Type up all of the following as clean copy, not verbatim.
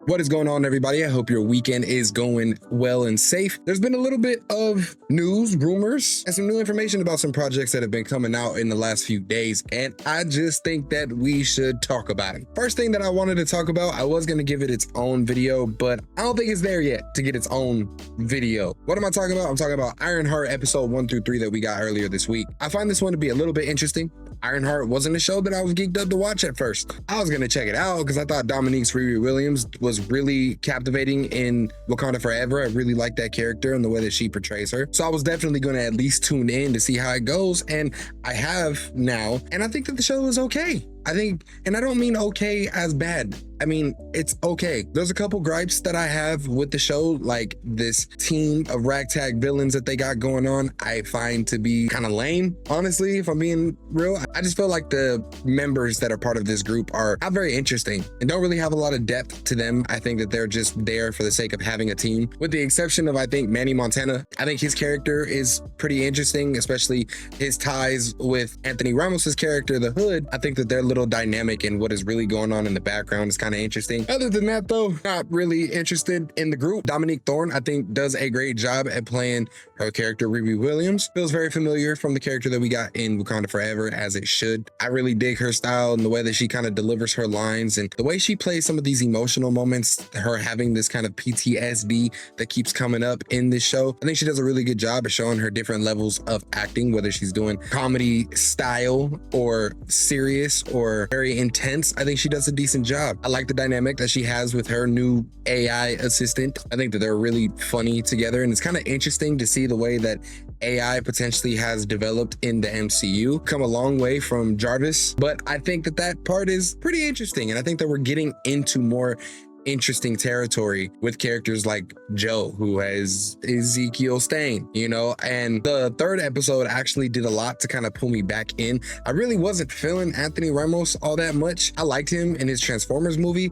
What is going on, everybody? I hope your weekend is going well and safe. There's been a little bit of news, rumors, and some new information about some projects that have been coming out in the last few days, and I just think that we should talk about it. First thing that I wanted to talk about, I was going to give it its own video, but I don't think it's there yet to get its own video. What am I talking about? I'm talking about IronHeart episode 1 through 3 that we got earlier this week. I find this one to be a little bit interesting. IronHeart wasn't a show that I was geeked up to watch at first. I was going to check it out because I thought Dominique's Riri Williams was really captivating in Wakanda Forever. I really like that character and the way that she portrays her. So I was definitely going to at least tune in to see how it goes. And I have now. And I think that the show is okay. I think, and I don't mean okay as bad. I mean, it's okay. There's a couple gripes that I have with the show, like this team of ragtag villains that they got going on, I find to be kind of lame, honestly, if I'm being real. I just feel like the members that are part of this group are not very interesting and don't really have a lot of depth to them. I think that they're just there for the sake of having a team, with the exception of, I think, Manny Montana. I think his character is pretty interesting, especially his ties with Anthony Ramos's character, the Hood. I think that they're little dynamic and what is really going on in the background is kind of interesting. Other than that, though, not really interested in the group. Dominique Thorne, I think, does a great job at playing her character. Riri Williams feels very familiar from the character that we got in Wakanda Forever, as it should. I really dig her style and the way that she kind of delivers her lines and the way she plays some of these emotional moments, her having this kind of PTSD that keeps coming up in this show. I think she does a really good job of showing her different levels of acting, whether she's doing comedy style or serious or very intense. I think she does a decent job. I like the dynamic that she has with her new AI assistant. I think that they're really funny together, and it's kind of interesting to see the way that AI potentially has developed in the MCU. Come a long way from Jarvis, but I think that that part is pretty interesting, and I think that we're getting into more interesting territory with characters like Joe, who has Ezekiel Stain, you know. And the third episode actually did a lot to kind of pull me back in. I really wasn't feeling Anthony Ramos all that much. I liked him in his Transformers movie.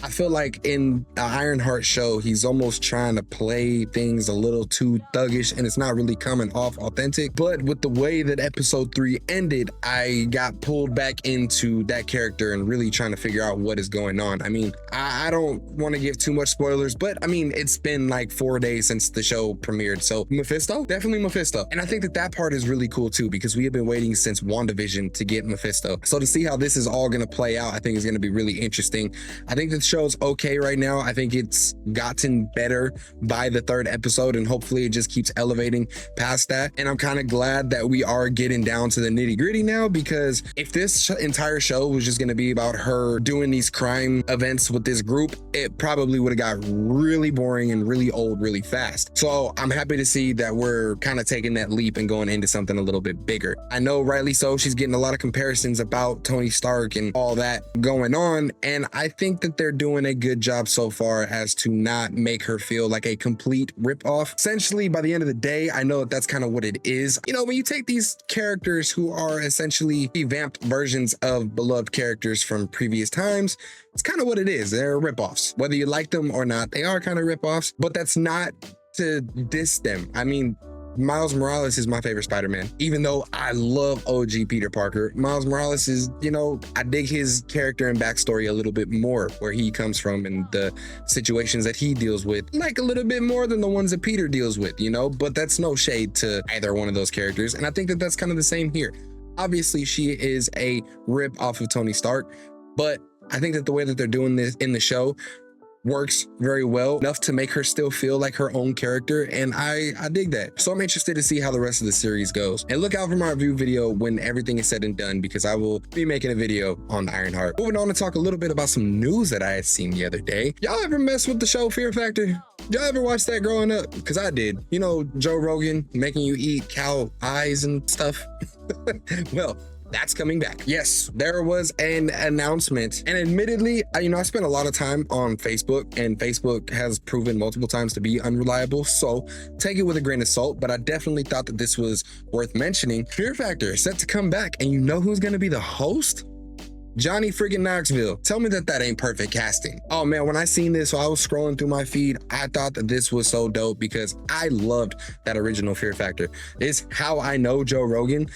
I feel like in the IronHeart show, he's almost trying to play things a little too thuggish and it's not really coming off authentic. But with the way that episode 3 ended, I got pulled back into that character and really trying to figure out what is going on. I mean, I don't want to give too much spoilers, but I mean, it's been like 4 days since the show premiered. So Mephisto, definitely Mephisto. And I think that that part is really cool too, because we have been waiting since WandaVision to get Mephisto. So to see how this is all going to play out, I think is going to be really interesting. I think the show's okay right now. I think it's gotten better by the third episode, and hopefully it just keeps elevating past that. And I'm kind of glad that we are getting down to the nitty gritty now, because if this entire show was just going to be about her doing these crime events with this group, it probably would have got really boring and really old really fast. So I'm happy to see that we're kind of taking that leap and going into something a little bit bigger. I know rightly so, she's getting a lot of comparisons about Tony Stark and all that going on, and I think that they're doing a good job so far as to not make her feel like a complete ripoff. Essentially, by the end of the day, I know that that's kind of what it is. You know, when you take these characters who are essentially revamped versions of beloved characters from previous times, it's kind of what it is. They're ripoffs. Whether you like them or not, they are kind of ripoffs, but that's not to diss them. I mean, Miles Morales is my favorite Spider-Man. Even though I love OG Peter Parker, Miles Morales is, you know, I dig his character and backstory a little bit more, where he comes from and the situations that he deals with, like a little bit more than the ones that Peter deals with, you know, but that's no shade to either one of those characters. And I think that that's kind of the same here. Obviously, she is a rip off of Tony Stark, but I think that the way that they're doing this in the show works very well, enough to make her still feel like her own character, and I dig that. So I'm interested to see how the rest of the series goes, and look out for my review video when everything is said and done, because I will be making a video on IronHeart. Moving on to talk a little bit about some news that I had seen the other day. Y'all ever mess with the show Fear Factor? Y'all ever watch that growing up? Because I did. You know, Joe Rogan making you eat cow eyes and stuff. Well, that's coming back. Yes, there was an announcement, and admittedly, I spent a lot of time on Facebook, and Facebook has proven multiple times to be unreliable, so take it with a grain of salt, but I definitely thought that this was worth mentioning. Fear Factor is set to come back, and you know who's going to be the host? Johnny friggin' Knoxville. Tell me that that ain't perfect casting. Oh man, when I seen this, so I was scrolling through my feed, I thought that this was so dope because I loved that original Fear Factor. It's how I know Joe Rogan.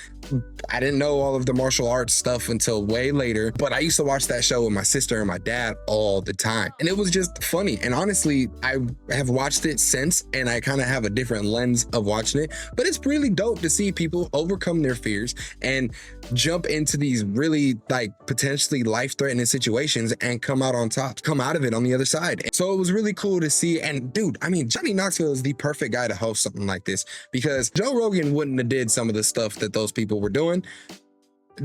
I didn't know all of the martial arts stuff until way later, but I used to watch that show with my sister and my dad all the time. And it was just funny. And honestly, I have watched it since, and I kind of have a different lens of watching it, but it's really dope to see people overcome their fears and jump into these really like potentially life-threatening situations and come out on top, come out of it on the other side. So it was really cool to see. And dude, I mean, Johnny Knoxville is the perfect guy to host something like this because Joe Rogan wouldn't have did some of the stuff that those people were doing.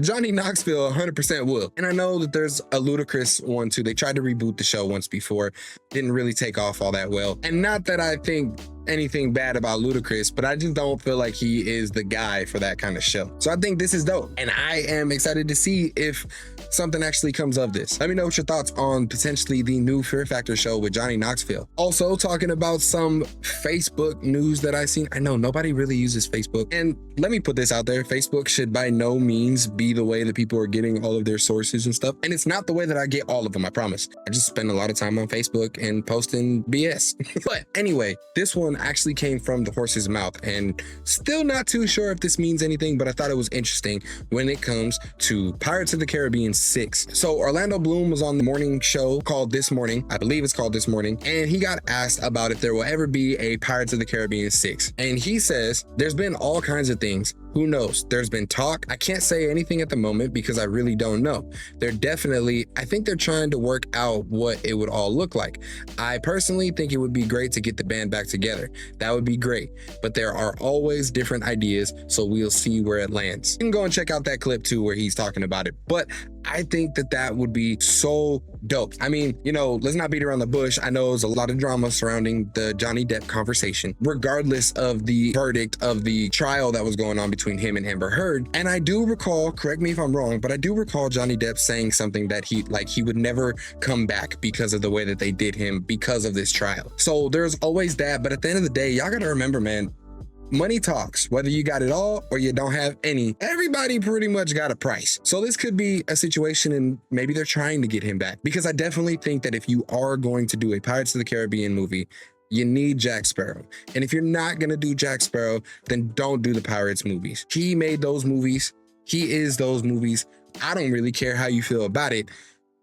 Johnny Knoxville 100% will. And I know that there's a Ludacris one too. They tried to reboot the show once before, didn't really take off all that well. And not that I think anything bad about Ludacris, but I just don't feel like he is the guy for that kind of show. So I think this is dope, and I am excited to see if something actually comes of this. Let me know what your thoughts on potentially the new Fear Factor show with Johnny Knoxville. Also talking about some Facebook news that I've seen. I know nobody really uses Facebook, and let me put this out there. Facebook should by no means be the way that people are getting all of their sources and stuff. And it's not the way that I get all of them, I promise. I just spend a lot of time on Facebook and posting BS. But anyway, this one actually came from the horse's mouth, and still not too sure if this means anything, but I thought it was interesting when it comes to Pirates of the Caribbean 6. So Orlando Bloom was on the morning show called This Morning, I believe it's called This Morning, and he got asked about if there will ever be a Pirates of the Caribbean 6. And he says, there's been all kinds of things. Who knows? There's been talk. I can't say anything at the moment because I really don't know. I think they're trying to work out what it would all look like. I personally think it would be great to get the band back together. That would be great. But there are always different ideas, so we'll see where it lands. You can go and check out that clip too where he's talking about it. But I think that that would be so dope. I mean, you know, let's not beat around the bush. I know there's a lot of drama surrounding the Johnny Depp conversation, regardless of the verdict of the trial that was going on between him and Amber Heard. And I do recall, correct me if I'm wrong, but I do recall Johnny Depp saying something that he would never come back because of the way that they did him because of this trial. So there's always that. But at the end of the day, y'all gotta remember, man, money talks. Whether you got it all or you don't have any, everybody pretty much got a price. So this could be a situation, and maybe they're trying to get him back, because I definitely think that if you are going to do a Pirates of the Caribbean movie, you need Jack Sparrow. And if you're not going to do Jack Sparrow, then don't do the Pirates movies. He made those movies. He is those movies. I don't really care how you feel about it.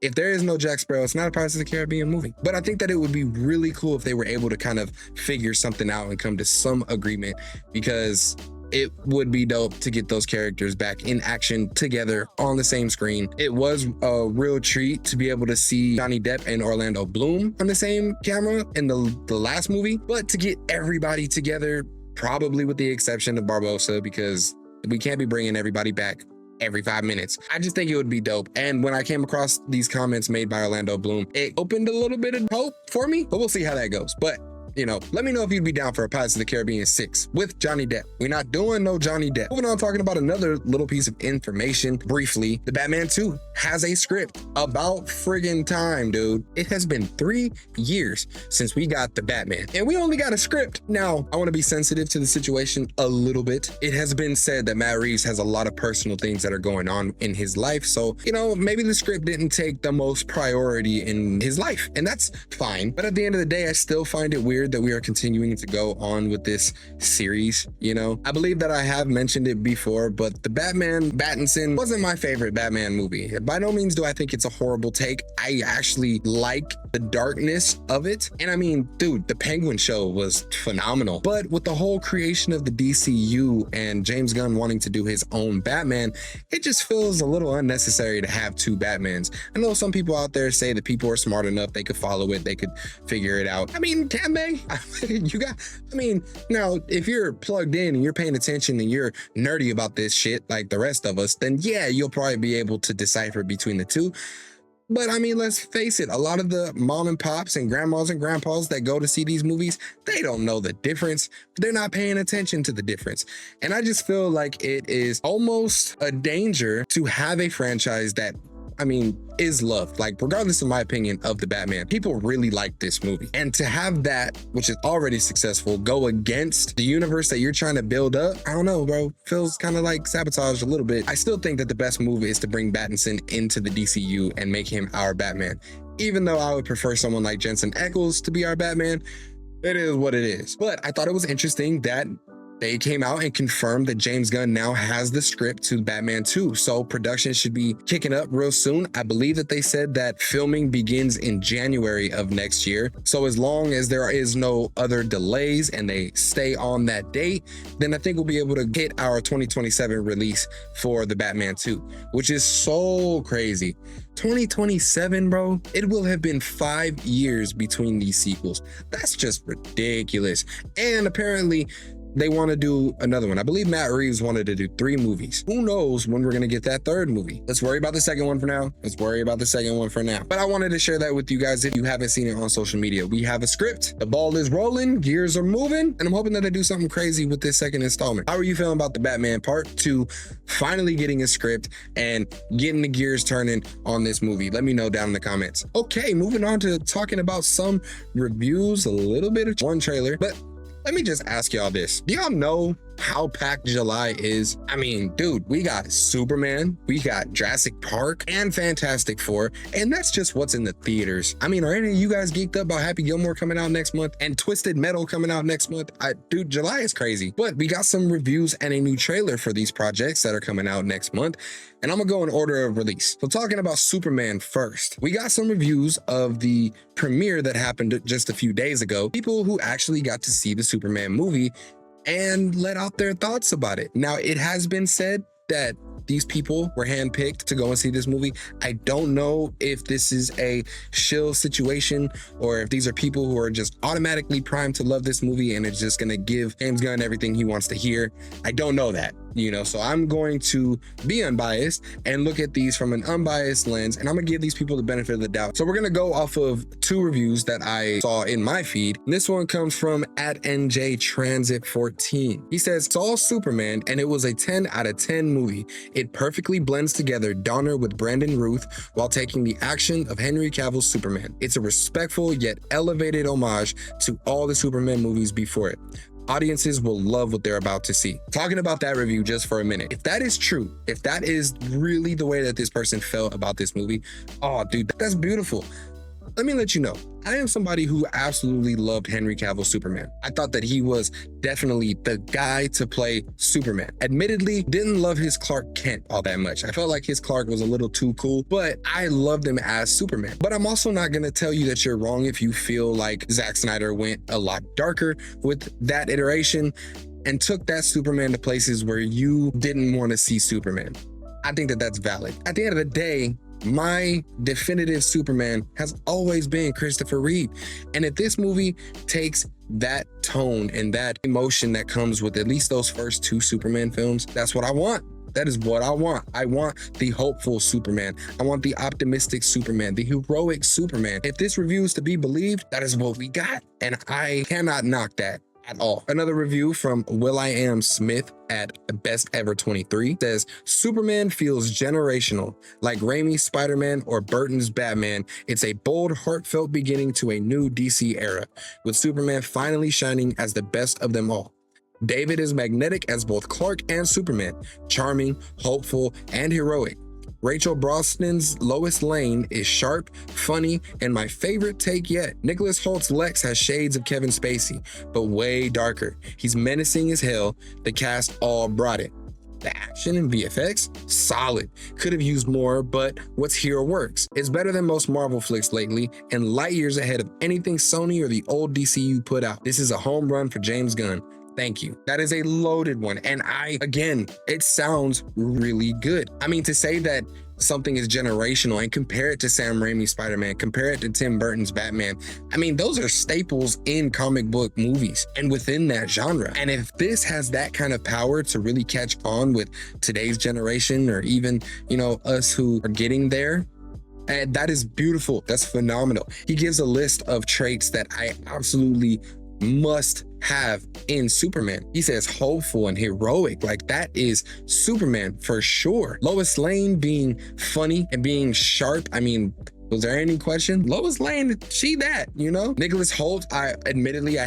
If there is no Jack Sparrow, it's not a Pirates of the Caribbean movie. But I think that it would be really cool if they were able to kind of figure something out and come to some agreement, because it would be dope to get those characters back in action together on the same screen. It was a real treat to be able to see Johnny Depp and Orlando Bloom on the same camera in the last movie, but to get everybody together, probably with the exception of Barbosa, because we can't be bringing everybody back every 5 minutes. I just think it would be dope. And when I came across these comments made by Orlando Bloom, it opened a little bit of hope for me, but we'll see how that goes. But you know, let me know if you'd be down for a Pirates of the Caribbean 6 with Johnny Depp. We're not doing no Johnny Depp. Moving on, talking about another little piece of information briefly. The Batman 2 has a script. About friggin' time, dude. It has been 3 years since we got the Batman, and we only got a script. Now, I want to be sensitive to the situation a little bit. It has been said that Matt Reeves has a lot of personal things that are going on in his life. So, you know, maybe the script didn't take the most priority in his life, and that's fine. But at the end of the day, I still find it weird that we are continuing to go on with this series. You know, I believe that I have mentioned it before, but the Batman Pattinson wasn't my favorite Batman movie. By no means do I think it's a horrible take. I actually like the darkness of it. And I mean, dude, the Penguin show was phenomenal. But with the whole creation of the DCU and James Gunn wanting to do his own Batman, it just feels a little unnecessary to have 2 Batmans. I know some people out there say that people are smart enough, they could follow it, they could figure it out. I mean, can they? Now, if you're plugged in and you're paying attention and you're nerdy about this shit like the rest of us, then yeah, you'll probably be able to decipher between the two. But I mean, let's face it, a lot of the mom and pops and grandmas and grandpas that go to see these movies, they don't know the difference. They're not paying attention to the difference. And I just feel like it is almost a danger to have a franchise that I mean, is loved. Like, regardless of my opinion of the Batman, people really like this movie. And to have that, which is already successful, go against the universe that you're trying to build up, I don't know, bro. Feels kind of like sabotage a little bit. I still think that the best move is to bring Pattinson into the DCU and make him our Batman. Even though I would prefer someone like Jensen Ackles to be our Batman, it is what it is. But I thought it was interesting that they came out and confirmed that James Gunn now has the script to Batman 2. So production should be kicking up real soon. I believe that they said that filming begins in January of next year. So as long as there is no other delays and they stay on that date, then I think we'll be able to get our 2027 release for the Batman 2, which is so crazy. 2027, bro. It will have been 5 years between these sequels. That's just ridiculous. And apparently, they want to do another one. I believe Matt Reeves wanted to do 3 movies. Who knows when we're going to get that 3rd movie? Let's worry about the 2nd one for now. But I wanted to share that with you guys if you haven't seen it on social media. We have a script. The ball is rolling. Gears are moving. And I'm hoping that they do something crazy with this 2nd installment. How are you feeling about the Batman Part 2 finally getting a script and getting the gears turning on this movie? Let me know down in the comments. Okay, moving on to talking about some reviews, a little bit of one trailer, but let me just ask y'all this. Do y'all know how packed July is? I mean, dude, we got Superman, we got Jurassic Park, and Fantastic Four, and that's just what's in the theaters. I mean, are any of you guys geeked up about Happy Gilmore coming out next month and Twisted Metal coming out next month? Dude, July is crazy. But we got some reviews and a new trailer for these projects that are coming out next month, and I'm gonna go in order of release. So talking about Superman first, we got some reviews of the premiere that happened just a few days ago. People who actually got to see the Superman movie and let out their thoughts about it. Now, it has been said that these people were handpicked to go and see this movie. I don't know if this is a shill situation or if these are people who are just automatically primed to love this movie and it's just gonna give James Gunn everything he wants to hear. I don't know that, so I'm going to be unbiased and look at these from an unbiased lens, and I'm gonna give these people the benefit of the doubt. So we're gonna go off of 2 reviews that I saw in my feed. This one comes from @NJTransit14. He says, saw Superman and it was a 10 out of 10 movie. It perfectly blends together Donner with Brandon Routh while taking the action of Henry Cavill's Superman. It's a respectful yet elevated homage to all the Superman movies before it. Audiences will love what they're about to see. Talking about that review just for a minute. If that is true, if that is really the way that this person felt about this movie, oh, dude, that's beautiful. Let me let you know, I am somebody who absolutely loved Henry Cavill's Superman. I thought that he was definitely the guy to play Superman. Admittedly, didn't love his Clark Kent all that much. I felt like his Clark was a little too cool, but I loved him as Superman. But I'm also not gonna tell you that you're wrong if you feel like Zack Snyder went a lot darker with that iteration and took that Superman to places where you didn't want to see Superman. I think that that's valid. At the end of the day, my definitive Superman has always been Christopher Reeve. And if this movie takes that tone and that emotion that comes with at least those first 2 Superman films, that's what I want. That is what I want. I want the hopeful Superman. I want the optimistic Superman, the heroic Superman. If this review is to be believed, that is what we got. And I cannot knock that at all. Another review from Will.I.Am Smith at Best Ever 23 says, Superman feels generational, like Raimi's Spider-Man or Burton's Batman. It's a bold, heartfelt beginning to a new DC era, with Superman finally shining as the best of them all. David is magnetic as both Clark and Superman, charming, hopeful, and heroic. Rachel Brosnan's Lois Lane is sharp, funny, and my favorite take yet. Nicholas Holt's Lex has shades of Kevin Spacey, but way darker. He's menacing as hell. The cast all brought it. The action and VFX, solid. Could have used more, but what's here works. It's better than most Marvel flicks lately, and light years ahead of anything Sony or the old DCU put out. This is a home run for James Gunn. Thank you. That is a loaded one. And again, it sounds really good. I mean, to say that something is generational and compare it to Sam Raimi's Spider-Man, compare it to Tim Burton's Batman, I mean, those are staples in comic book movies and within that genre. And if this has that kind of power to really catch on with today's generation, or even, us who are getting there, and that is beautiful. That's phenomenal. He gives a list of traits that I absolutely must have in Superman. He says hopeful and heroic. Like, that is Superman for sure. Lois Lane being funny and being sharp. I mean, was there any question? Lois Lane, she that, you know? Nicholas Hoult, I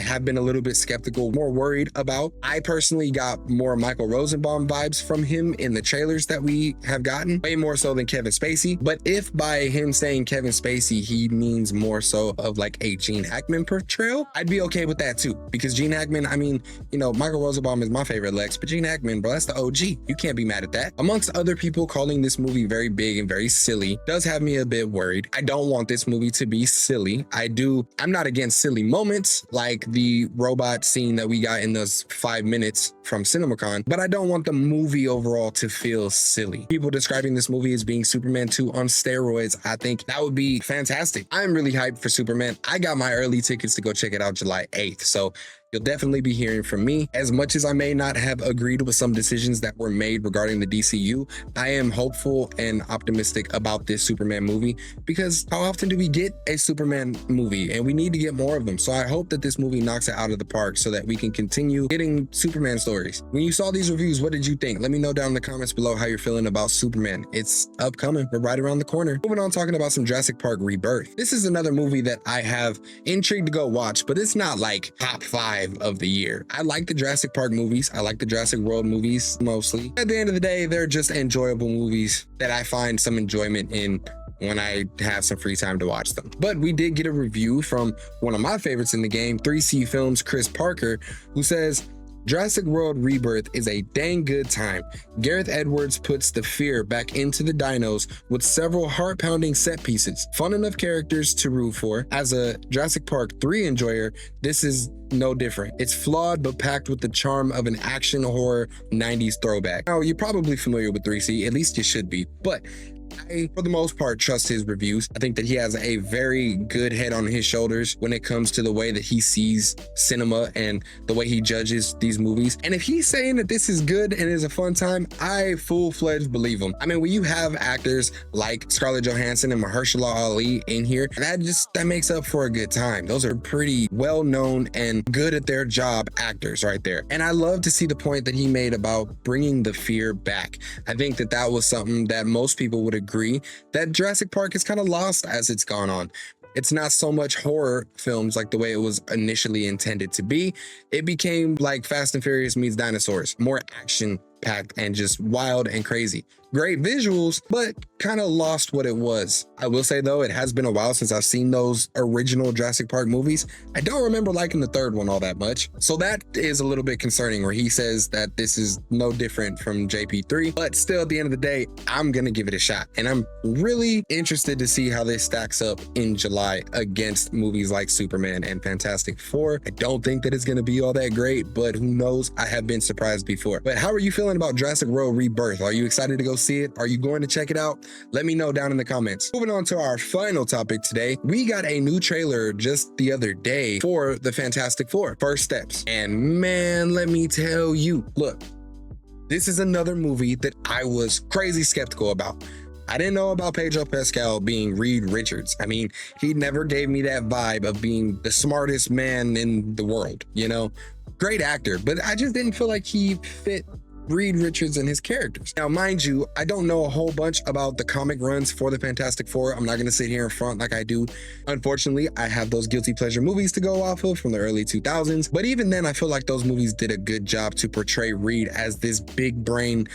have been a little bit skeptical, more worried about. I personally got more Michael Rosenbaum vibes from him in the trailers that we have gotten, way more so than Kevin Spacey. But if by him saying Kevin Spacey, he means more so of like a Gene Hackman portrayal, I'd be okay with that too. Because Gene Hackman, I mean, you know, Michael Rosenbaum is my favorite Lex, but Gene Hackman, bro, that's the OG. You can't be mad at that. Amongst other people calling this movie very big and very silly does have me a bit worried. I don't want this movie to be silly. I'm not against silly moments like the robot scene that we got in those 5 minutes from CinemaCon, but I don't want the movie overall to feel silly. People describing this movie as being Superman 2 on steroids, I think that would be fantastic. I'm really hyped for Superman. I got my early tickets to go check it out July 8th, so you'll definitely be hearing from me. As much as I may not have agreed with some decisions that were made regarding the DCU, I am hopeful and optimistic about this Superman movie, because how often do we get a Superman movie? And we need to get more of them. So I hope that this movie knocks it out of the park so that we can continue getting Superman stories. When you saw these reviews, what did you think? Let me know down in the comments below how you're feeling about Superman. It's upcoming. We're right around the corner. Moving on, talking about some Jurassic Park Rebirth. This is another movie that I have intrigued to go watch, but it's not like top 5 of the year. I like the Jurassic Park movies. I like the Jurassic World movies mostly. At the end of the day, they're just enjoyable movies that I find some enjoyment in when I have some free time to watch them. But we did get a review from one of my favorites in the game, 3C Films' Chris Parker, who says, Jurassic World Rebirth is a dang good time. Gareth Edwards puts the fear back into the dinos with several heart-pounding set pieces. Fun enough characters to root for. As a Jurassic Park 3 enjoyer, this is no different. It's flawed but packed with the charm of an action horror 90s throwback. Now, you're probably familiar with 3C, at least you should be, but I, for the most part, trust his reviews. I think that he has a very good head on his shoulders when it comes to the way that he sees cinema and the way he judges these movies. And if he's saying that this is good and is a fun time, I full-fledged believe him. I mean, when you have actors like Scarlett Johansson and Mahershala Ali in here, that makes up for a good time. Those are pretty well-known and good at their job actors right there. And I love to see the point that he made about bringing the fear back. I think that that was something that most people would agree that Jurassic Park is kind of lost as it's gone on. It's not so much horror films like the way it was initially intended to be. It became like Fast and Furious meets dinosaurs, more action packed and just wild and crazy. Great visuals, but kind of lost what it was. I will say though, it has been a while since I've seen those original Jurassic Park movies. I don't remember liking the third one all that much. So that is a little bit concerning, where he says that this is no different from JP3, but still at the end of the day, I'm gonna give it a shot. And I'm really interested to see how this stacks up in July against movies like Superman and Fantastic Four. I don't think that it's gonna be all that great, but who knows? I have been surprised before. But how are you feeling about Jurassic World Rebirth? Are you excited to go see it? Are you going to check it out? Let me know down in the comments. Moving on to our final topic today, we got a new trailer just the other day for the Fantastic Four, First Steps. And man, let me tell you, look, this is another movie that I was crazy skeptical about. I didn't know about Pedro Pascal being Reed Richards. I mean, he never gave me that vibe of being the smartest man in the world, you know? Great actor, but I just didn't feel like he fit Reed Richards and his characters. Now, mind you, I don't know a whole bunch about the comic runs for the Fantastic Four. I'm not gonna sit here in front like I do. Unfortunately, I have those guilty pleasure movies to go off of from the early 2000s. But even then, I feel like those movies did a good job to portray Reed as this big brain,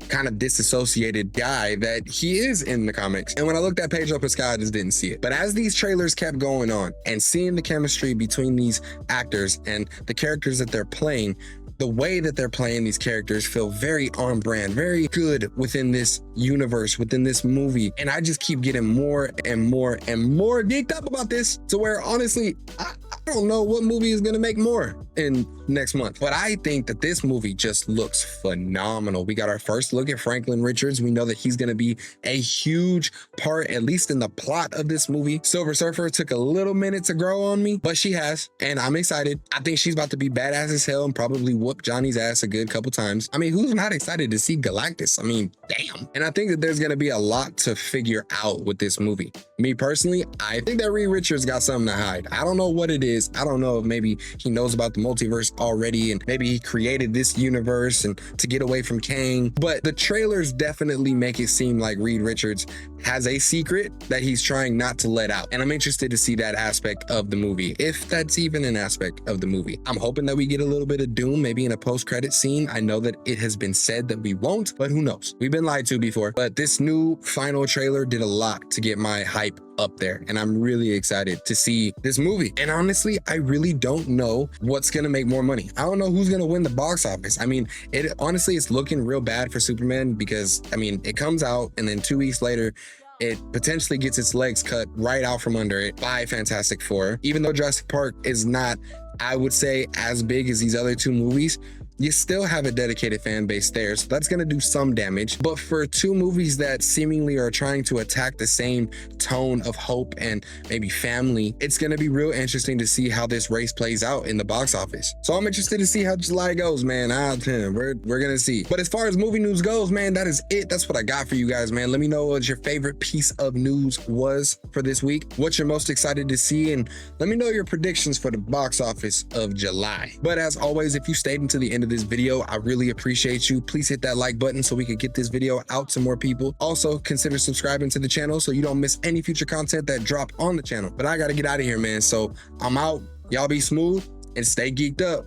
kind of disassociated guy that he is in the comics. And when I looked at Pedro Pascal, I just didn't see it. But as these trailers kept going on and seeing the chemistry between these actors and the characters that they're playing, the way that they're playing these characters feel very on brand, very good within this universe, within this movie. And I just keep getting more and more and more geeked up about this, to where honestly, I don't know what movie is gonna make more in next month. But I think that this movie just looks phenomenal. We got our first look at Franklin Richards. We know that he's gonna be a huge part, at least in the plot of this movie. Silver Surfer took a little minute to grow on me, but she has, and I'm excited. I think she's about to be badass as hell and probably whoop Johnny's ass a good couple times. I mean, who's not excited to see Galactus? I mean, damn. And I think that there's gonna be a lot to figure out with this movie. Me personally, I think that Reed Richards got something to hide. I don't know what it is. I don't know if maybe he knows about the multiverse already, and maybe he created this universe and to get away from Kang. But the trailers definitely make it seem like Reed Richards has a secret that he's trying not to let out. And I'm interested to see that aspect of the movie, if that's even an aspect of the movie. I'm hoping that we get a little bit of Doom, maybe in a post-credit scene. I know that it has been said that we won't, but who knows? We've been lied to before. But this new final trailer did a lot to get my hype up there, and I'm really excited to see this movie. And honestly, I really don't know what's gonna make more money. I don't know who's gonna win the box office. I mean, it honestly, it's looking real bad for Superman, because I mean, it comes out and then 2 weeks later it potentially gets its legs cut right out from under it by Fantastic Four. Even though Jurassic Park is not, I would say, as big as these other two movies, you still have a dedicated fan base there, so that's going to do some damage. But for two movies that seemingly are trying to attack the same tone of hope and maybe family, it's going to be real interesting to see how this race plays out in the box office. So I'm interested to see how July goes, man. We're going to see. But as far as movie news goes, man, that is it. That's what I got for you guys, man. Let me know what your favorite piece of news was for this week, what you're most excited to see, and let me know your predictions for the box office of July. But as always, if you stayed until the end of this video, I really appreciate you. Please hit that like button so we can get this video out to more people. Also, consider subscribing to the channel so you don't miss any future content that drop on the channel. But I gotta get out of here, man. So I'm out. Y'all be smooth and stay geeked up.